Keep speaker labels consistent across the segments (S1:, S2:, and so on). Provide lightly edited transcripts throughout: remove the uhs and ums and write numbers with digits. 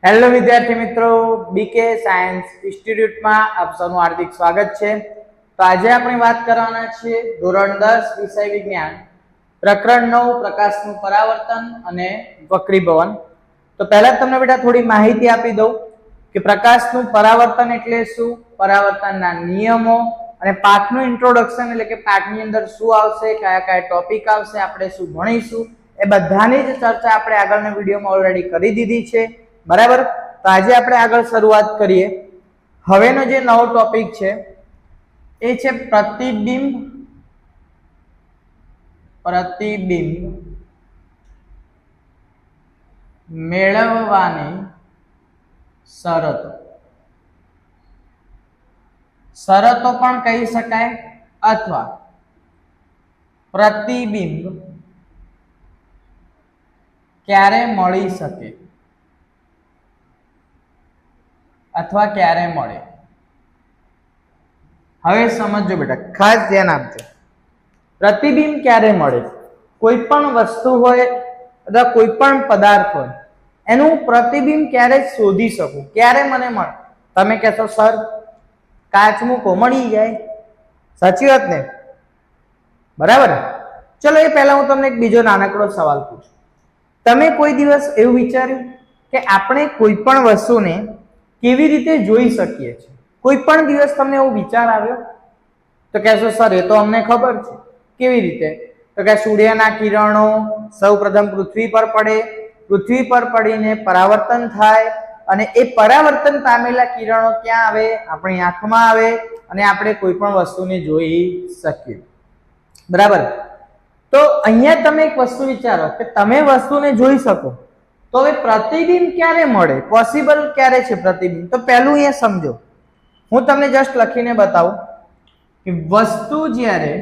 S1: Hello વિદ્યાર્થી મિત્રો, બીકે science ઇન્સ્ટિટ્યૂટમાં આપ સૌનું હાર્દિક સ્વાગત છે। તો આજે આપણે વાત કરવાના છીએ ધોરણ 10 વિષય વિજ્ઞાન પ્રકરણ 9 પ્રકાશનું પરાવર્તન અને વક્રીભવન। તો પહેલા તમને બેટા થોડી માહિતી આપી દઉં કે પ્રકાશનું પરાવર્તન એટલે શું, પરાવર્તનના નિયમો અને પાઠનું ઇન્ટ્રોડક્શન એટલે કે પાઠની અંદર શું આવશે, કયા કયા ટોપિક આવશે, આપણે શું ભણીશું, એ બધાની જ ચર્ચા આપણે આગળના વિડીયોમાં ઓલરેડી કરી દીધી છે। બરાબર। તો આજે આપણે આગળ શરૂઆત કરીએ। હવેનો જે નવો ટોપિક છે એ છે પ્રતિબિંબ મેળવવાની શરતો પણ કહી શકાય અથવા પ્રતિબિંબ ક્યારે મળી શકે અથવા ક્યારે મળે। હવે સમજો બેટા, ખાસ ધ્યાન આપજો। પ્રતિબિંબ ક્યારે મળે? કોઈ પણ વસ્તુ હોય અથવા કોઈ પણ પદાર્થ હોય એનું પ્રતિબિંબ ક્યારે શોધી શકું, ક્યારે મને મળે? તમે કહેશો સર કાચ મૂકો મળી જાય, સાચી વાત ને? બરાબર। ચલો એ પહેલા હું તમને એક બીજો નાનકડો સવાલ પૂછું। તમે કોઈ દિવસ એવું વિચાર્યું કે આપણે કોઈ પણ વસ્તુને કેવી રીતે જોઈ શકીએ છીએ? કોઈ પણ દિવસ તમને એવો વિચાર આવ્યો? તો કહેશો સર એ તો અમને ખબર છે। કેવી રીતે? તો કે સૂર્યના કિરણો સૌપ્રથમ પૃથ્વી પર પડે, પૃથ્વી પર પડીને પરાવર્તન થાય અને એ પરાવર્તન પામેલા કિરણો ક્યાં આવે? આપણી આંખમાં આવે અને આપણે કોઈ પણ વસ્તુને જોઈ શકીએ। બરાબર। તો અહીંયા તમે એક વસ્તુ વિચારો કે તમે વસ્તુને જોઈ શકો, તો હવે પ્રતિબિંબ ક્યારે મળે, પોસિબલ ક્યારે છે પ્રતિબિંબ? તો પહેલું અહીંયા સમજો, હું તમને જસ્ટ લખીને બતાવું કે વસ્તુ જ્યારે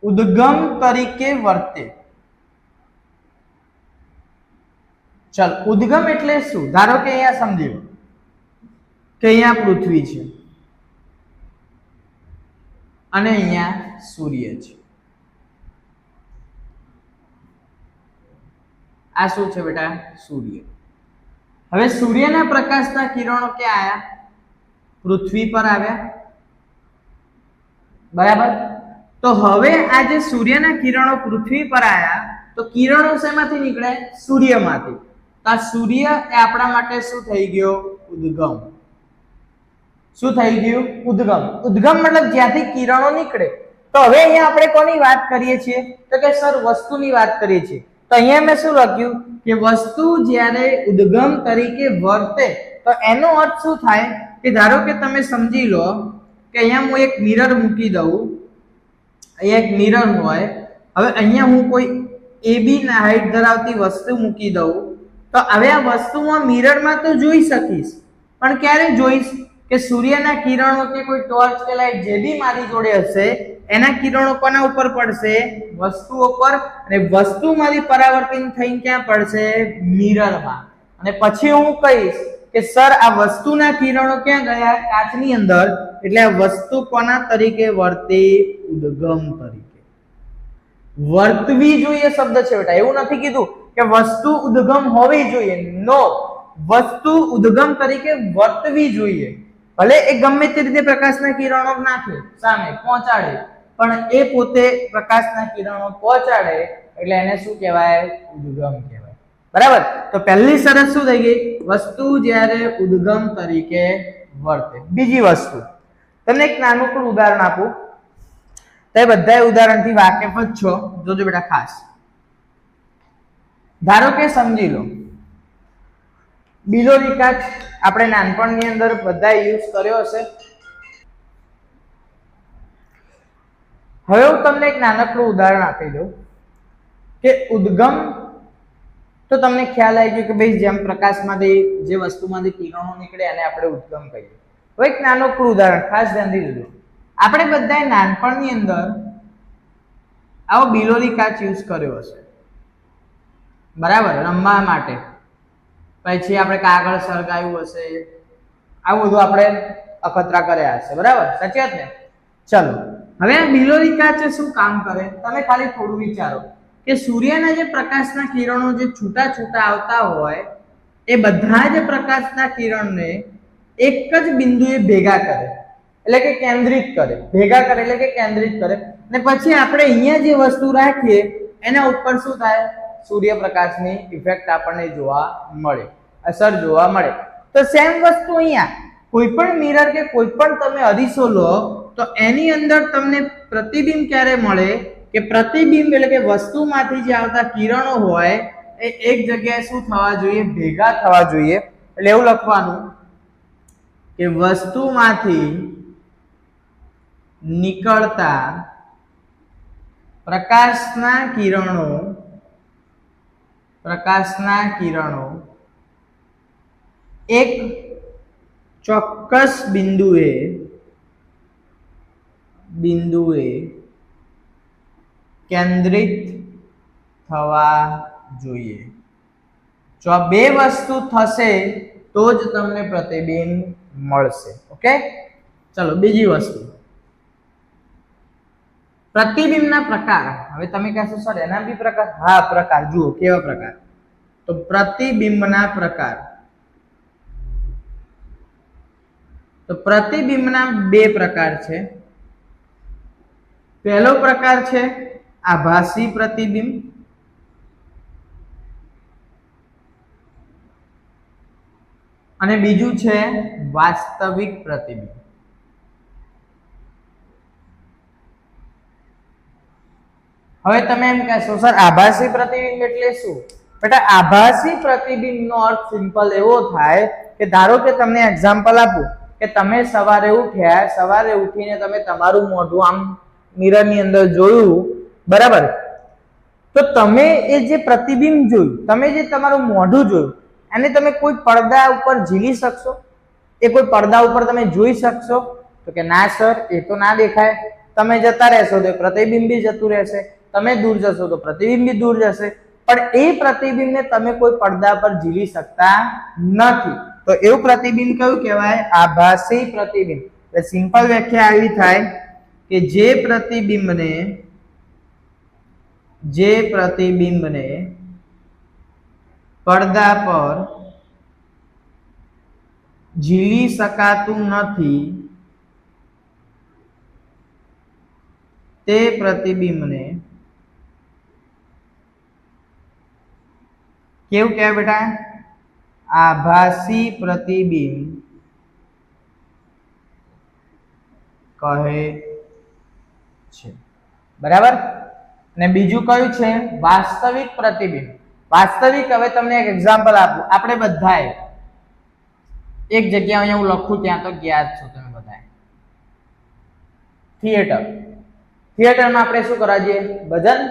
S1: ઉદ્ગમ તરીકે વર્તે। ચલ, ઉદ્ગમ એટલે શું? ધારો કે અહીંયા સમજી લો કે અહીંયા પૃથ્વી છે અને અહીંયા સૂર્ય છે। આ શું છે બેટા? સૂર્ય। હવે સૂર્યના પ્રકાશના કિરણો ક્યાં આવ્યા? પૃથ્વી પર આવ્યા। બરાબર। તો હવે આ જે સૂર્યના કિરણો પૃથ્વી પર આવ્યા, તો કિરણો શેમાંથી નીકળે? સૂર્યમાંથી। તો આ સૂર્ય એ આપણા માટે શું થઈ ગયો? ઉદ્ગમ। શું થઈ ગયું? ઉદ્ગમ। ઉદ્ગમ મતલબ જ્યાંથી કિરણો નીકળે। તો હવે અહીંયા આપણે કોની વાત કરીએ છીએ? તો કે સર વસ્તુની વાત કરીએ છીએ। તો અહીંયા મેં શું લખ્યું કે વસ્તુ જ્યારે ઉદ્ગમ તરીકે વર્તે, તો એનો અર્થ શું થાય કે ધારો કે તમે સમજી લો કે અહીંયા હું એક મિરર મૂકી દઉં, અહીંયા એક મિરર હોય, હવે અહીંયા હું કોઈ AB ના હાઈટ ધરાવતી વસ્તુ મૂકી દઉં, તો હવે આ વસ્તુ હું મિરરમાં તો જોઈ શકીશ, પણ ક્યારે જોઈશ? કે સૂર્યના કિરણો કે કોઈ ટોર્ચ કે લાઈટ જે બી મારી જોડે હશે એના કિરણો કોના ઉપર પડશે? વસ્તુ ઉપર, અને વસ્તુમાંથી પરાવર્તન થઈને ક્યાં પડશે? મિરરમાં। અને પછી હું કહીશ કે સર આ વસ્તુના કિરણો ક્યાં ગયા? કાચની અંદર। એટલે આ વસ્તુ કોના તરીકે વર્તે? ઉદ્ગમ તરીકે વર્તવી જોઈએ શબ્દ છે બેટા, એવું નથી કીધું કે વસ્તુ ઉદ્ગમ હોવી જોઈએ, નો, વસ્તુ ઉદ્ગમ તરીકે વર્તવી જોઈએ। ભલે એ ગમે તે રીતે પ્રકાશના કિરણો નાખે સામે પહોંચાડે, પણ એ પોતે પ્રકાશના કિરણો પહોંચાડે એટલે એને શું કહેવાય? ઉદ્ગમ કહેવાય। બરાબર। તો પહેલી શરત શું થઈ ગઈ? વસ્તુ જ્યારે ઉદ્ગમ તરીકે વર્તે। બીજી વસ્તુ તમને એક નાનકડું ઉદાહરણ આપું, તમે બધા ઉદાહરણથી વાકેફ જ છો, જોજો બેટા ખાસ। ધારો કે સમજી લો બિલોરી કાચ આપણે નાનપણની અંદર બધા યુઝ કર્યો હશે। હવે હું તમને એક નાનકડું ઉદાહરણ આપી દઉં કે ઉદ્ગમ તો તમને ખ્યાલ આવી ગયો કે ભાઈ જેમ પ્રકાશમાંથી જે વસ્તુમાંથી કિરણો નીકળે એને આપણે ઉદ્ગમ કહીએ। હવે એક નાનકડું ઉદાહરણ ખાસ ધ્યાનથી જોજો। આપણે બધાએ નાનપણની અંદર આવો બિલોરી કાચ યુઝ કર્યો હશે, બરાબર, રમવા માટે। પછી આપણે કાગળ સળગાવ્યું હશે, આવું બધું આપણે અખતરા કર્યા હશે, બરાબર, સાચી વાત ને? ચલો, હવે આ બિલોરી કાચ શું કામ કરે તમે ખાલી થોડું વિચારો કે સૂર્યના જે પ્રકાશના કિરણો જે છૂટા છૂટા આવતા હોય એ બધા જ પ્રકાશના કિરણને એક જ બિંદુએ ભેગા કરે, એટલે કે કેન્દ્રિત કરે. ભેગા કરે એટલે કે કેન્દ્રિત કરે, ને પછી આપણે અહીંયા જે વસ્તુ રાખીએ એના ઉપર શું થાય? સૂર્યપ્રકાશની ઇફેક્ટ આપણને જોવા મળે, અસર જોવા મળે. તો સેમ વસ્તુ અહીંયા કોઈ પણ મિરર કે કોઈ પણ તમે અરીસો લો તો એની અંદર તમને પ્રતિબિંબ ક્યારે મળે? કે પ્રતિબિંબ એટલે કે વસ્તુમાંથી જે આવતા કિરણો હોય એ એક જગ્યાએ શું થવા જોઈએ? ભેગા થવા જોઈએ. એટલે એવું લખવાનું કે વસ્તુમાંથી નીકળતા પ્રકાશના કિરણો એક ચોક્કસ બિંદુએ કેન્દ્રિત થવા જોઈએ. જો આ બે વસ્તુ થશે તો જ તમને પ્રતિબિંબ મળશે. ઓકે, ચલો બીજી વસ્તુ, પ્રતિબિંબના પ્રકાર. હવે તમે કહેશો સર એના બી પ્રકાર? હા, પ્રકાર જુઓ કેવા પ્રકાર. તો પ્રતિબિંબના પ્રકાર, તો પ્રતિબિંબના બે પ્રકાર છે. પહેલો પ્રકાર છે આભાસી પ્રતિબિંબ, અને બીજું છે વાસ્તવિક પ્રતિબિંબ. હવે તમે એમ કહેશો સર આભાસી પ્રતિબિંબ એટલે શું? બેટા આભાસી પ્રતિબિંબનો અર્થ સિમ્પલ એવો થાય કે ધારો કે તમને એક્ઝામ્પલ આપું કે તમે સવારે ઉઠ્યા, સવારે ઉઠીને તમે તમારું મોઢું આમ મિરરની અંદર જોયું, બરાબર? તો તમે એ જે પ્રતિબિંબ જોયું, તમે જે તમારું મોઢું જોયું, એને તમે કોઈ પડદા ઉપર ઝીલી શકશો? એ કોઈ પડદા ઉપર તમે જોઈ શકશો? તો કે ના સર, એ તો ના દેખાય. તમે જતા રહેશો તો પ્રતિબિંબ બી જતું રહેશે, તમે દૂર જશો તો પ્રતિબિંબ બી દૂર જશે, પણ એ પ્રતિબિંબને તમે કોઈ પડદા પર ઝીલી શકતા નથી. તો એવું પ્રતિબિંબ કયું કહેવાય? આભાસી પ્રતિબિંબ. એટલે સિમ્પલ વ્યાખ્યા આવી થાય કે જે પ્રતિબિંબને પડદા પર ઝીલી શકાતું નથી તે પ્રતિબિંબને કેવું કહેવાય બેટા? આભાસી પ્રતિબિંબ કહે છે. બરાબર? અને બીજું કયું છે? વાસ્તવિક પ્રતિબિંબ. વાસ્તવિક, હવે તમને એક એક્ઝામ્પલ આપું. આપણે બધાએ એક જગ્યા, અહીંયા હું લખું ત્યાં તો ગયા જ છો તમે બધા. થિયેટરમાં આપણે શું કરવા જઈએ? ભજન.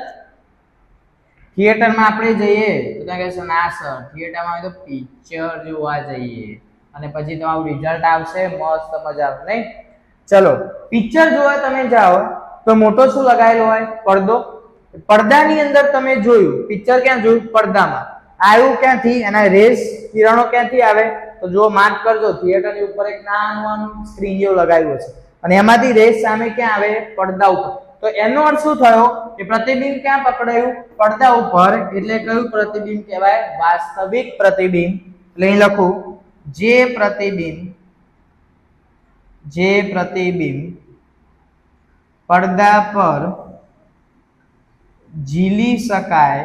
S1: થિયેટરમાં આપણે જઈએ તો ત્યાં કહેશે ના સર, થિયેટરમાં તો પિક્ચર જોવા જઈએ, અને પછી તમારું રિઝલ્ટ આવશે મસ્ત મજાનું, નહીં? ચલો, પિક્ચર જોવા તમે જાઓ તો મોટો શું લગાવેલો હોય? પડદો. પડદાની અંદર તમે જોયું, પિક્ચર ક્યાં જોયું? પડદામાં. આવ્યું ક્યાંથી? એના રેસ, કિરણો ક્યાંથી આવે? તો જો માર્ક કરજો, થિયેટરની ઉપર એક નાનું સ્ક્રીન જેવું લગાવ્યું છે, અને એમાંથી રેસ સામે ક્યાં આવે? પડદા ઉપર. તો એનો અર્થ શું થયો? કે પ્રતિબિંબ ક્યાં પકડાયું? પડદા ઉપર. એટલે કયું પ્રતિબિંબ કહેવાય? વાસ્તવિક પ્રતિબિંબ. એટલે અહીં લખું, જે પ્રતિબિંબ પડદા પર ઝીલી શકાય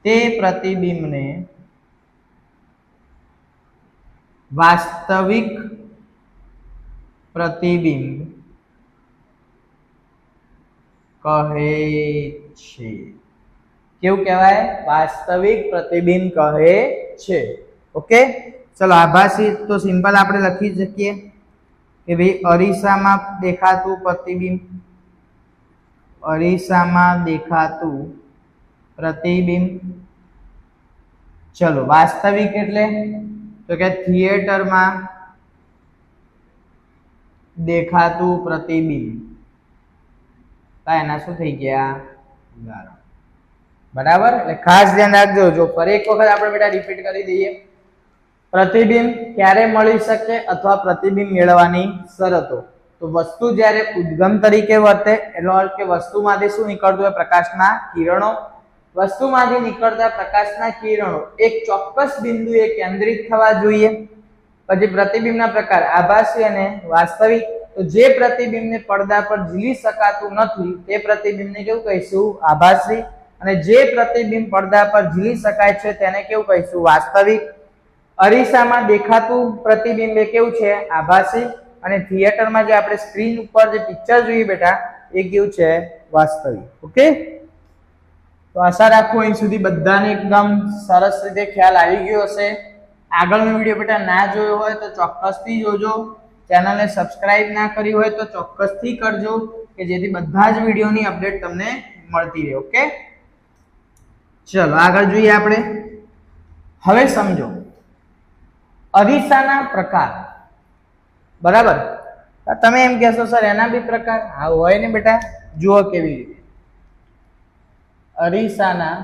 S1: તે પ્રતિબિંબને વાસ્તવિક પ્રતિબિંબ કહે છે. કેવું કહેવાય? વાસ્તવિક પ્રતિબિંબ કહે છે. ઓકે, ચલો આભાસી તો સિમ્પલ આપણે લખી શકીએ કે ભાઈ અરીસામાં દેખાતું પ્રતિબિંબ, ચલો વાસ્તવિક એટલે તો કે થિયેટરમાં દેખાતું પ્રતિબિંબ. એના શું થઈ ગયા? ઉદાહરણ. બરાબર? એટલે ખાસ ધ્યાન રાખજો. જો ફરી એક વખત આપણે બેટા રિપીટ કરી દઈએ. પ્રતિબિંબ ક્યારે મળી શકે અથવા પ્રતિબિંબ મેળવવાની શરતો. તો તો વસ્તુ જ્યારે ઉદ્ગમ તરીકે વર્તે એનો અર્થ કે વસ્તુમાંથી શું નીકળતું હોય? પ્રકાશના કિરણો. વસ્તુમાંથી નીકળતા પ્રકાશના કિરણો એક ચોક્કસ બિંદુએ કેન્દ્રિત થવા જોઈએ. પછી પ્રતિબિંબના પ્રકાર આભાસી અને વાસ્તવિક. તો જે પ્રતિબિંબને પડદા પર ઝીલી શકાતું નથી તે પ્રતિબિંબને કેવું કહીશું? આભાસી. અને જે પ્રતિબિંબ પડદા પર ઝીલી શકાય છે તેને કેવું કહીશું? વાસ્તવિક. અરીસામાં દેખાતું પ્રતિબિંબ એ કેવું છે? આભાસી. અને થિયેટરમાં જે આપણે સ્ક્રીન ઉપર જે પિક્ચર જોઈએ બેટા એ કેવું છે? વાસ્તવિક. ઓકે, તો આશા રાખું અહીં સુધી બધાને એકદમ સરસ રીતે ખ્યાલ આવી ગયો હશે. આગળનો વિડીયો બેટા ના જોયો હોય તો ચોક્કસથી જોજો. ચેનલને સબસ્ક્રાઇબ ના કરી હોય તો ચોક્કસથી કરજો કે જેથી બધા જ વિડીયોની અપડેટ તમને મળતી રહે. ઓકે, ચલો આગળ જોઈએ આપણે. હવે સમજો અરીસાના પ્રકાર. બરાબર, તમે એમ કહેશો સર એના બી પ્રકાર? હા હોય ને બેટા, જુઓ કેવી રીતે. અરીસાના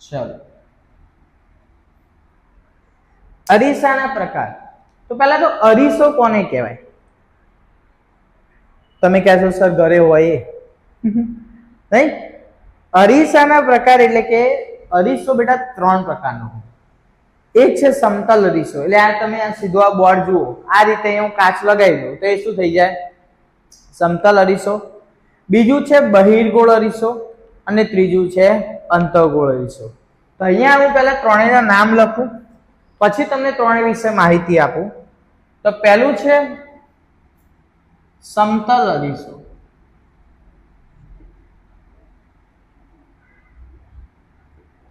S1: ચલો અરીસાના પ્રકાર. તો પહેલા તો અરીસો કોને કહેવાય? તમે કહેશો સર ઘરે હોય નહીં. અરીસાના પ્રકાર એટલે કે અરીસો બેટા 3 પ્રકારનો હોય. એક છે સમતલ અરીસો, એટલે આ તમે આ સીધો આ બોર્ડ જુઓ, આ રીતે હું કાચ લગાવી દઉં તો એ શું થઈ જાય? સમતલ અરીસો. બીજું છે બહિર્ગોળ અરીસો અને ત્રીજું છે અંતઃગોળ અરીસો. તો અહીંયા હું પહેલા ત્રણેયના નામ લખું પછી તમને ત્રણેય વિશે માહિતી આપું. તો પહેલું છે સમતલ અરીસો.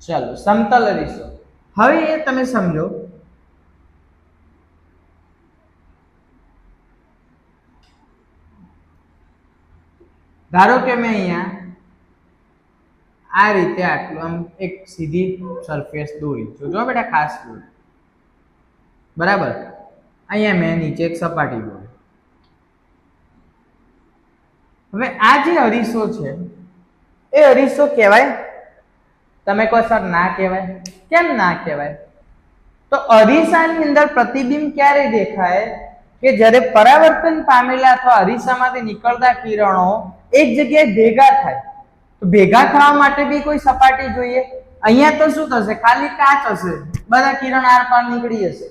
S1: ચાલો સમતલ અરીસો. હવે એ તમે સમજો ધારો કે મેં અહીંયા આ રીતે આટલું આમ એક સીધી સરફેસ દોરી. જોજો બેટા ખાસ દોરી. બરાબર, અહીંયા મેં નીચે એક સપાટી દોરી. હવે આ જે અરીસો છે એ અરીસો કહેવાય? તમે કહો સર ના કહેવાય. કેમ ના કહેવાય? તો અરીસાની અંદર પ્રતિબિંબ ક્યારે દેખાય? કે જ્યારે પરાવર્તન પામેલા અથવા અરીસામાંથી નીકળતા કિરણો એક જગ્યાએ ભેગા થાય. તો ભેગા થવા માટે બી કોઈ સપાટી જોઈએ. અહીંયા તો શું થશે? ખાલી કાચ હશે, બધા કિરણ આર પાર નીકળી જશે.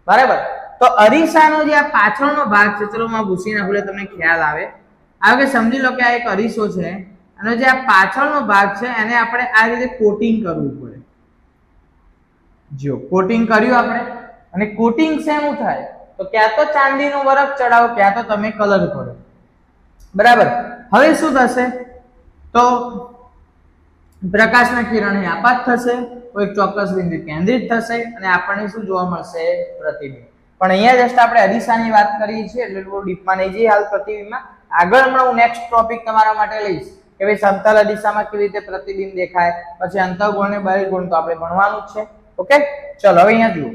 S1: બરાબર, તો અરીસાનો જે આ પાછળનો ભાગ છે, ચલો માં ભૂસી નાખું એટલે તમને ખ્યાલ આવે. કે સમજી લો કે આ એક અરીસો છે અને જે આ પાછળનો ભાગ છે એને આપણે આ રીતે કોટિંગ કરવું પડે. જો કોટિંગ કર્યું આપણે, અને કોટિંગ શેનું થાય? તો ક્યાં તો ચાંદીનો વરખ ચડાવો, ક્યાં તો તમે કલર કરો. બરાબર, હવે શું થશે? તો પ્રકાશના કિરણ આપાત થશે, કોઈ ચોક્કસ બિંદુ કેન્દ્રિત થશે અને આપણને શું જોવા મળશે? પ્રતિબિંબ. પણ અહીંયા જસ્ટ આપણે અરીસાની વાત કરીએ છીએ એટલે થોડું ડીપમાં નહીં જઈએ હાલ પ્રતિબિંબમાં. આગળ હમણાં હું નેક્સ્ટ ટોપિક તમારા માટે લઈશ કે ભાઈ સમતલ અરીસામાં કેવી રીતે પ્રતિબિંબ દેખાય, પછી અંતઃગોળ ને બહિર્ગોળ તો આપણે ભણવાનું જ છે. ઓકે, ચલો હવે અહીંયા જુઓ.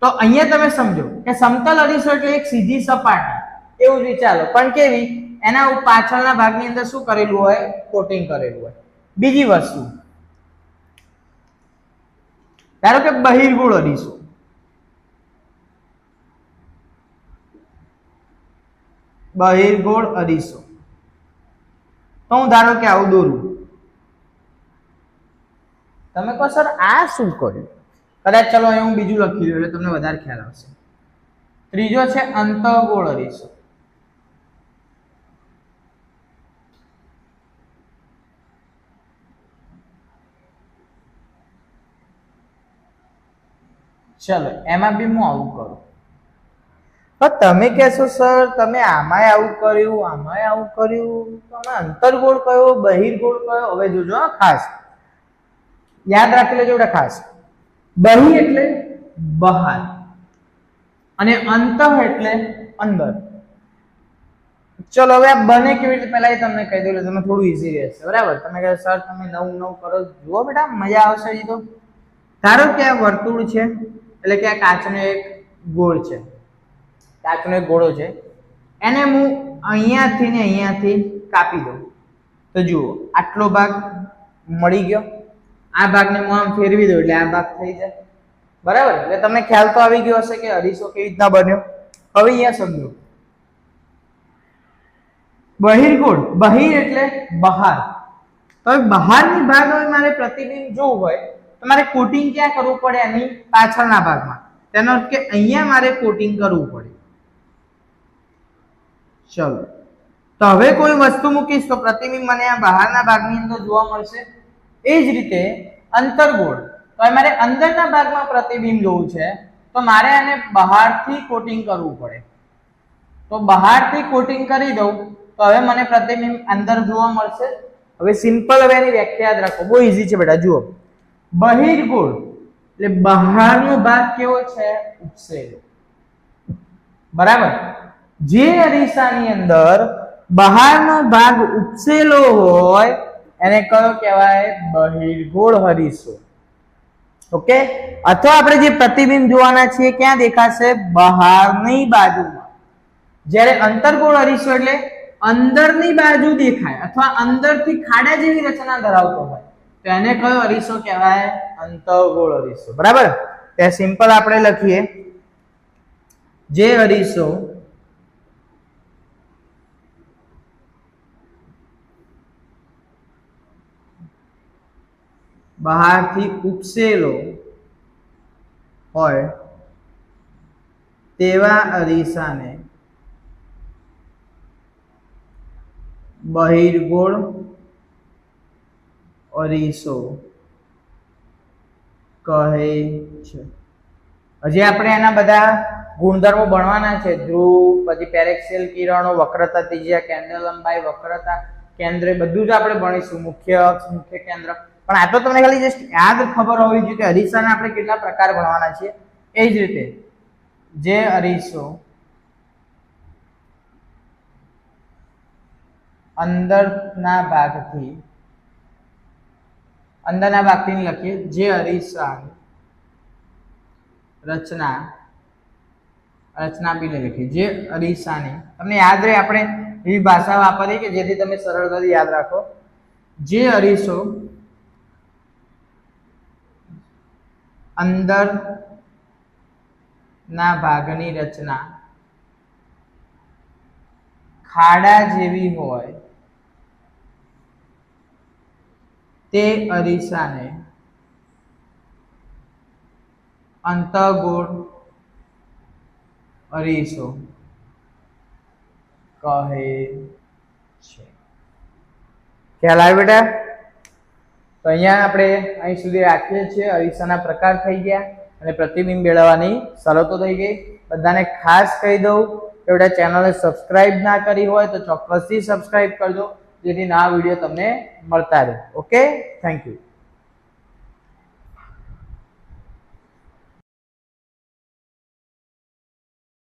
S1: તો અહીંયા તમે સમજો કે સમતલ અરીસો એટલે એક સીધી સપાટી એવું જ વિચારો, પણ કેવી? એના પાછળના ભાગની અંદર શું કરેલું હોય? કોટિંગ કરેલું હોય. બીજી વસ્તુ ધારો કે બહિર્ગોળ અરીસો. બહિર્ગોળ અરીસો તો હું ધારો કે આવું દોરું. તમે કહો સર આ શું કર્યું? કદાચ ચલો અહીં હું બીજું લખી દઉં એટલે તમને વધારે ખ્યાલ આવશે. ત્રીજો છે અંતઃગોળ અરીસો. ચલો એમાં બી હું આવું કરું. તમે કહેશો સર તમે આમાંય આવું કર્યું, આમાંય આવું કર્યું, તમે અંતર્ગોળ કયો, બહિર્ગોળ કયો? હવે જોજો ખાસ યાદ રાખી લેજો ખાસ. બહિ એટલે બહાર અને અંત એટલે અંદર. ચલો હવે આ બને કેવી રીતે પહેલા એ તમને કહી દઉં, તમે થોડું ઈઝી રહેશે. બરાબર, તમે કહો સર તમે નવું કરો. જુઓ બેટા મજા આવશે. એ તો ધારો કે આ વર્તુળ છે એટલે કે આ કાચનો એક ગોળ છે, કાચનો એક ગોળો છે, એને હું અહીંયાથી ને અહીંયાથી કાપી દઉં. તો જુઓ આટલો ભાગ મળી ગયો. આ ભાગને હું આમ ફેરવી દઉં એટલે આ ભાગ થઈ જાય. બરાબર, એટલે તમને ખ્યાલ તો આવી ગયો હશે કે અરીસો કેવી રીતના બન્યો. હવે અહીંયા સમજો, બહિર્ગોળ, બહિર એટલે બહાર. હવે બહારની ભાગ હવે મારે પ્રતિબિંબ જોવું હોય તો મારે કોટિંગ ક્યાં કરવું પડે? એની પાછળના ભાગમાં. તેનો અર્થ કે અહીંયા મારે કોટિંગ કરવું પડે. ચલો, તો હવે કોઈ વસ્તુ મૂકીશ તો પ્રતિબિંબ મને આ બહારના ભાગની અંદર જોવા મળશે. એ જ રીતે અંતર્ગોળ, તો મારે અંદરના ભાગમાં પ્રતિબિંબ જોવું છે તો મારે આને બહારથી કોટિંગ કરવું પડે. તો બહારથી કોટિંગ કરી દઉં તો હવે મને પ્રતિબિંબ અંદર જોવા મળશે. હવે સિમ્પલ, હવે એની વ્યાખ્યા યાદ રાખો, બહુ ઈઝી છે બેટા. જુઓ, બહિર્ગોળ એટલે બહારનો ભાગ કેવો છે? ઉપસેલો. બરાબર, જે અરીસાની અંદર બહારનો ભાગ ઉપસેલો હોય એને કયો કહેવાય? બહિર્ગોળ અરીસો. ઓકે, અથવા આપણે જે પ્રતિબિંબ જોવાના છીએ ક્યાં દેખાશે? બહારની બાજુમાં. જ્યારે અંતર્ગોળ અરીસો એટલે અંદરની બાજુ દેખાય અથવા અંદરથી ખાડા જેવી રચના ધરાવતો હોય તો એને કયો અરીસો કહેવાય? અંતર્ગોળ અરીસો. બરાબર, તે સિમ્પલ આપણે લખીએ, જે અરીસો બહારથી ઉપસેલો હોય તેવા અરીસાને બહિર્ગોળ અરીસો કહે છે. હજી આપણે એના બધા ગુણધર્મો ભણવાના છે. ધ્રુવ, પછી પેરેક્સિયલ કિરણો, વક્રતા ત્રિજ્યા, કેન્દ્ર લંબાઈ, વક્રતા, કેન્દ્ર, બધું જ આપણે ભણીશું. મુખ્ય અક્ષ, મુખ્ય કેન્દ્ર. પણ આ તો તમને ખાલી જસ્ટ યાદ ખબર હોવી જોઈએ કે અરીસાના આપણે કેટલા પ્રકાર ભણવાના છીએ. એ જ રીતે જે અરીસો અંદરના ભાગથી લખીએ, જે અરીસાની રચના બી લખીએ. જે અરીસાની, તમને યાદ રહે, આપણે એવી ભાષા વાપરીએ કે જેથી તમે સરળતાથી યાદ રાખો. જે અરીસો અંદરના ભાગની રચના ખાડા જેવી હોય તે અરીસાને અંતર્ગોળ અરીસો કહે છે. ખ્યાલ આવે બેટા? તો અહીંયા આપણે અહીં સુધી રાખીએ છીએ. અરીસાના પ્રકાર થઈ ગયા અને પ્રતિબિંબ મેળવવાની શરતો થઈ ગઈ. બધાને ખાસ કહી દઉં કે બેટા ચેનલને સબસ્ક્રાઇબ ના કરી હોય તો ચોક્કસથી સબસ્ક્રાઇબ કરજો જેથી નવા વિડીયો તમને મળતા રહે. Okay, thank you.